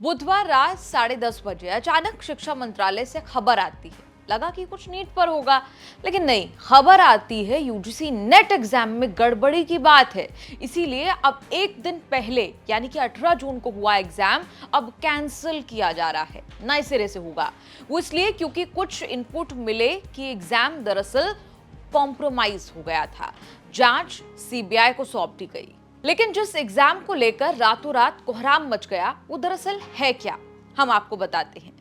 बुधवार रात 10:30 बजे अचानक शिक्षा मंत्रालय से खबर आती है। लगा कि कुछ नीट पर होगा, लेकिन नहीं, खबर आती है यूजीसी नेट एग्जाम में गड़बड़ी की बात है। इसीलिए अब एक दिन पहले यानी कि 18 जून को हुआ एग्जाम अब कैंसिल किया जा रहा है, नए सिरे से होगा। वो इसलिए क्योंकि कुछ इनपुट मिले कि एग्जाम दरअसल कॉम्प्रोमाइज हो गया था। जांच सीबीआई को सौंप दी गई। लेकिन जिस एग्जाम को लेकर रातों रात कोहराम मच गया, वो दरअसल है क्या, हम आपको बताते हैं।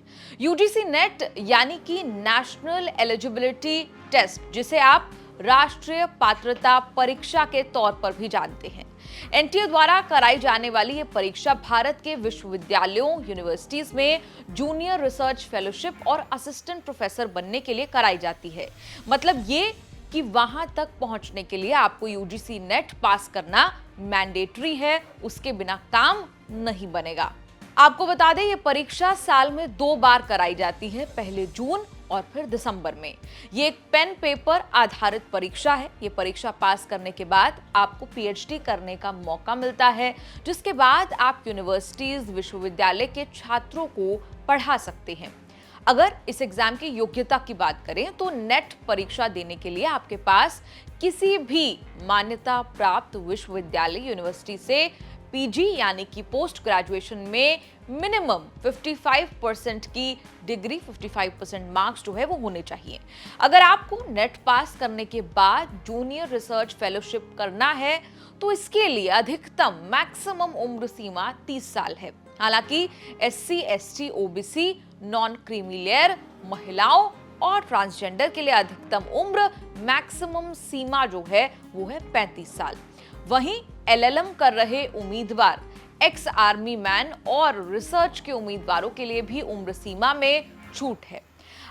यूजीसी नेट यानी कि नेशनल एलिजिबिलिटी टेस्ट, जिसे आप राष्ट्रीय पात्रता परीक्षा के तौर पर भी जानते हैं। एनटीए द्वारा कराई जाने वाली यह परीक्षा भारत के विश्वविद्यालयों, यूनिवर्सिटीज में जूनियर रिसर्च फेलोशिप और असिस्टेंट प्रोफेसर बनने के लिए कराई जाती है। मतलब ये कि वहां तक पहुंचने के लिए आपको यूजीसी नेट पास करना मैंडेटरी है, उसके बिना काम नहीं बनेगा। आपको बता दें, ये परीक्षा साल में 2 बार कराई जाती है, पहले जून और फिर दिसंबर में। ये एक पेन पेपर आधारित परीक्षा है। ये परीक्षा पास करने के बाद आपको पीएचडी करने का मौका मिलता है, जिसके बाद आप यूनिवर्सिटीज, विश्वविद्यालय के छात्रों को पढ़ा सकते हैं। अगर इस एग्जाम की योग्यता की बात करें तो नेट परीक्षा देने के लिए आपके पास किसी भी मान्यता प्राप्त विश्वविद्यालय, यूनिवर्सिटी से पीजी यानी कि पोस्ट ग्रेजुएशन में मिनिमम 55% की डिग्री, 55% मार्क्स जो है वो होने चाहिए। अगर आपको नेट पास करने के बाद जूनियर रिसर्च फेलोशिप करना है तो इसके लिए अधिकतम मैक्सिमम उम्र सीमा 30 साल है। हालांकि SC, ST, OBC, non creamy layer, महिलाओं और ट्रांसजेंडर के लिए अधिकतम उम्र मैक्सिमम सीमा जो है वो है 35 साल। वहीं एलएलएम कर रहे उम्मीदवार, एक्स आर्मी मैन और रिसर्च के उम्मीदवारों के लिए भी उम्र सीमा में छूट है।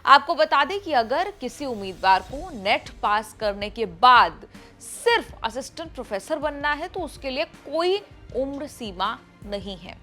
आपको बता दें कि अगर किसी उम्मीदवार को नेट पास करने के बाद सिर्फ असिस्टेंट प्रोफेसर बनना है तो उसके लिए कोई उम्र सीमा नहीं है।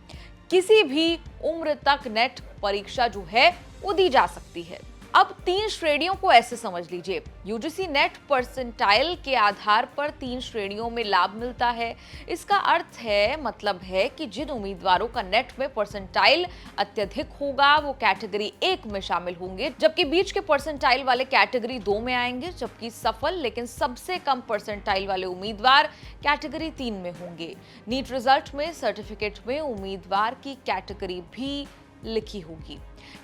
किसी भी उम्र तक नेट परीक्षा जो है वो दी जा सकती है। अब 3 श्रेणियों को ऐसे समझ लीजिए। यूजीसी नेट परसेंटाइल के आधार पर 3 श्रेणियों में लाभ मिलता है। इसका अर्थ है, मतलब है कि जिन उम्मीदवारों का नेट में परसेंटाइल अत्यधिक होगा वो कैटेगरी 1 में शामिल होंगे, जबकि बीच के परसेंटाइल वाले कैटेगरी 2 में आएंगे, जबकि सफल लेकिन सबसे कम परसेंटाइल वाले उम्मीदवार कैटेगरी 3 में होंगे। नीट रिजल्ट में सर्टिफिकेट में उम्मीदवार की कैटेगरी भी लिखी होगी।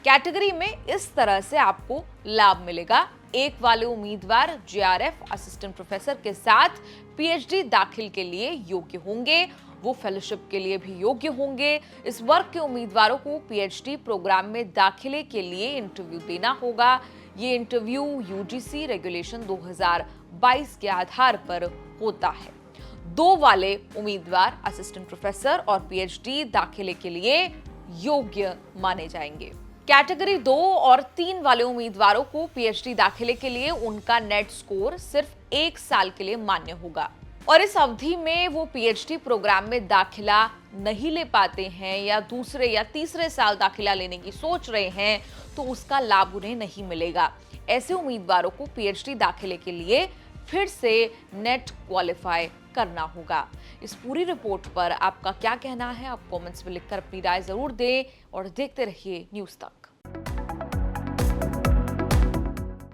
कैटेगरी में इस तरह से आपको लाभ मिलेगा। 1 वाले उम्मीदवार जेआरएफ असिस्टेंट प्रोफेसर के साथ पीएचडी दाखिल के लिए योग्य होंगे, वो फेलोशिप के लिए भी योग्य होंगे। इस वर्ग के उम्मीदवारों को पीएचडी प्रोग्राम में दाखिले के लिए इंटरव्यू देना होगा। ये इंटरव्यू यूजीसी रेगुलेशन 2022 के आधार पर होता है। 2 वाले उम्मीदवार असिस्टेंट प्रोफेसर और पीएचडी दाखिले के लिए योग्य माने जाएंगे। कैटेगरी 2 और 3 वाले उम्मीदवारों को पीएचडी दाखिले के लिए उनका नेट स्कोर सिर्फ 1 साल के लिए मान्य होगा और इस अवधि में वो पीएचडी प्रोग्राम में दाखिला नहीं ले पाते हैं या दूसरे या तीसरे साल दाखिला लेने की सोच रहे हैं तो उसका लाभ उन्हें नहीं मिलेगा। ऐसे उम्मीदवारों को पीएचडी दाखिले के लिए फिर से नेट क्वालिफाई करना होगा। इस पूरी रिपोर्ट पर आपका क्या कहना है? आप कमेंट्स में लिखकर अपनी राय जरूर दें और देखते रहिए न्यूज़ तक।